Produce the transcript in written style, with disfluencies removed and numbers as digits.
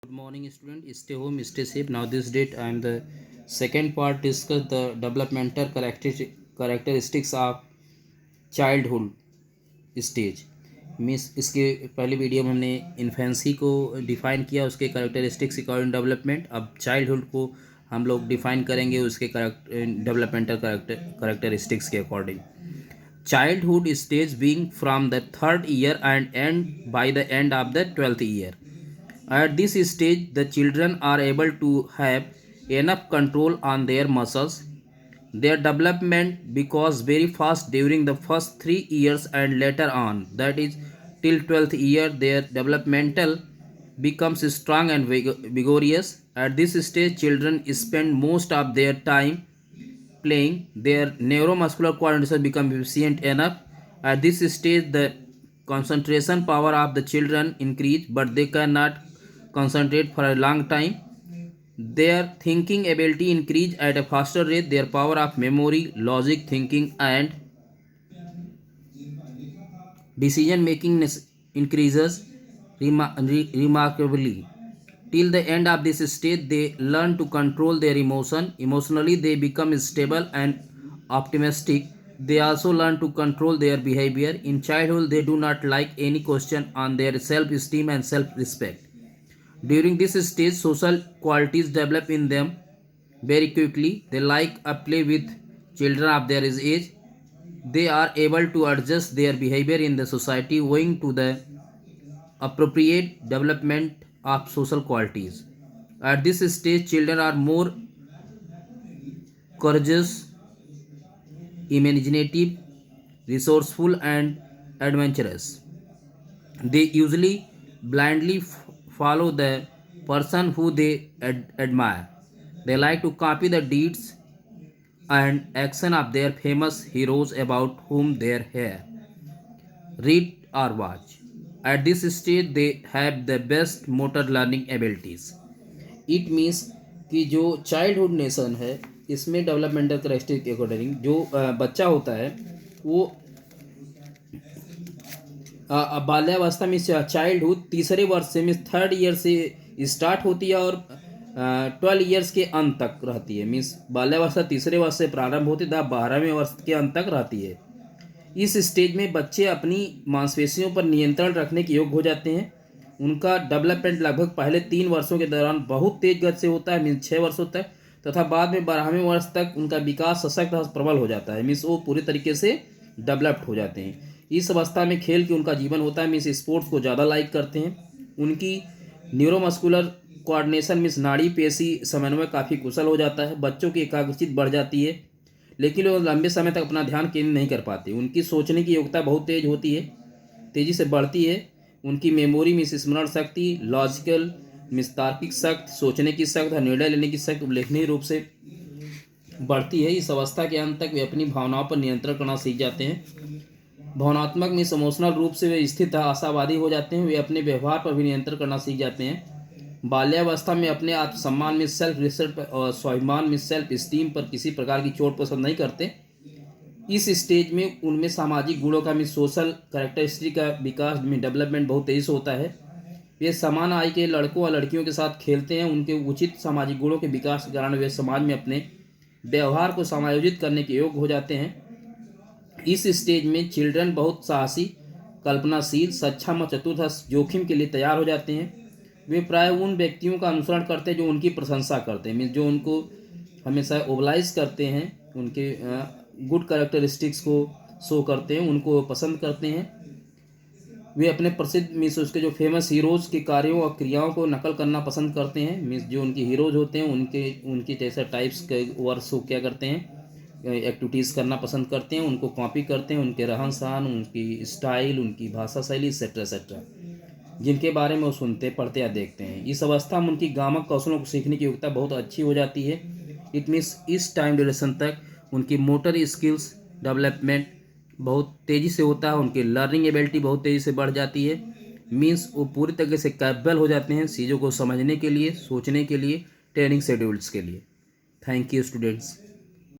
Good morning, student. Stay home, stay safe. Now, this date, I am the second part discuss the developmental characteristics of childhood stage. Means इसके पहले video में हमने infancy को define किया, उसके characteristics according development. अब childhood को हम लोग डिफाइन करेंगे उसके डेवलपमेंटल करेक्टरिस्टिक्स के according. Childhood stage being from the 3rd year and end by the end of the 12th year. At this stage, the children are able to have enough control on their muscles. Their development becomes very fast during the first 3 years and later on, that is till 12th year, their developmental becomes strong and vigorous. At this stage, children spend most of their time playing. Their neuromuscular coordination becomes efficient enough. At this stage, the concentration power of the children increase, but they cannot concentrate for a long time. Their thinking ability increase at a faster rate. Their power of memory, logic, thinking, and decision making increases remarkably. Till the end of this stage, they learn to control their emotion. Emotionally, they become stable and optimistic. They also learn to control their behavior. In childhood, they do not like any question on their self-esteem and self-respect. During this stage, social qualities develop in them very quickly. They like a play with children of their age. They are able to adjust their behavior in the society owing to the appropriate development of social qualities. At this stage, children are more courageous, imaginative, resourceful, and adventurous. They usually blindly follow the person who they admire. They like to copy the deeds and action of their famous heroes about whom they hear, read, or watch. At this stage, they have the best motor learning abilities. It means कि जो childhood nation है इसमें developmental characteristic के according जो बच्चा होता है वो बाल्यावस्था में चाइल्डहुड तीसरे वर्ष से मीन्स 3rd ईयर से स्टार्ट होती है और 12 ईयर्स के अंत तक रहती है. मीन्स बाल्यावस्था तीसरे वर्ष से प्रारंभ होती है 12वें वर्ष के अंत तक रहती है. इस स्टेज में बच्चे अपनी मांसपेशियों पर नियंत्रण रखने के योग्य हो जाते हैं. उनका डेवलपमेंट लगभग पहले 3 वर्षों के दौरान बहुत तेज गति से होता है, मीन्स 6 वर्षों तक, तथा बाद में 12वें वर्ष तक उनका विकास सशक्त और प्रबल हो जाता है. मीन्स वो पूरे तरीके से डेवलप्ड हो जाते हैं. इस अवस्था में खेल के उनका जीवन होता है. मीन्स स्पोर्ट्स को ज़्यादा लाइक करते हैं. उनकी न्यूरोमस्कुलर कोऑर्डिनेशन मीन्स नाड़ी पेशी समन्वय काफ़ी कुशल हो जाता है. बच्चों की एकाग्रचित बढ़ जाती है, लेकिन वो लंबे समय तक अपना ध्यान केंद्रित नहीं कर पाते. उनकी सोचने की योग्यता बहुत तेज होती है, तेज़ी से बढ़ती है. उनकी मेमोरी मीन्स स्मरण शक्ति, लॉजिकल मीन्स तार्किक शक्ति, सोचने की शक्ति और निर्णय लेने की शक्ति उल्लेखनीय रूप से बढ़ती है. इस अवस्था के अंत तक वे अपनी भावनाओं पर नियंत्रण करना सीख जाते हैं. भावनात्मक मीन्स इमोशनल रूप से वे स्थिर आशावादी हो जाते हैं. वे अपने व्यवहार पर भी नियंत्रण करना सीख जाते हैं. बाल्यावस्था में अपने आत्मसम्मान में सेल्फ रिस्पेक्ट और स्वाभिमान में सेल्फ स्टीम पर किसी प्रकार की चोट पसंद नहीं करते. इस स्टेज में उनमें सामाजिक गुणों का में सोशल कैरेक्टरिस्टिक का विकास में डेवलपमेंट बहुत तेज़ी से होता है. वे समान आय के लड़कों और लड़कियों के साथ खेलते हैं. उनके उचित सामाजिक गुणों के विकास के कारण वे समाज में अपने व्यवहार को समायोजित करने के योग्य हो जाते हैं. इस स्टेज में चिल्ड्रन बहुत साहसी, कल्पनाशील, सक्षम और चतुर जोखिम के लिए तैयार हो जाते हैं. वे प्राय उन व्यक्तियों का अनुसरण करते हैं जो उनकी प्रशंसा करते हैं, मीन्स जो उनको हमेशा ओबलाइज करते हैं, उनके गुड कैरेक्टरिस्टिक्स को शो करते हैं, उनको पसंद करते हैं. वे अपने प्रसिद्ध मीन्स उसके जो फेमस हीरोज़ के कार्यों और क्रियाओं को नकल करना पसंद करते हैं. मीन्स जो उनके हीरोज़ होते हैं उनके जैसे टाइप्स के वर्क शो क्या करते हैं, एक्टिविटीज़ करना पसंद करते हैं, उनको कॉपी करते हैं. उनके रहन सहन, उनकी स्टाइल, उनकी भाषा शैली एक्सेट्रा एक्सेट्रा जिनके बारे में वो सुनते, पढ़ते या देखते हैं. इस अवस्था में उनकी गामक कौशलों को सीखने की योग्यता बहुत अच्छी हो जाती है. इट मीन्स इस टाइम ड्यूरेशन तक उनकी मोटर स्किल्स डेवलपमेंट बहुत तेज़ी से होता है. उनकी लर्निंग एबिलिटी बहुत तेज़ी से बढ़ जाती है. मीन्स वो पूरी तरीके से कैपेबल हो जाते हैं चीज़ों को समझने के लिए, सोचने के लिए, ट्रेनिंग शेड्यूल्स के लिए. Thank you students.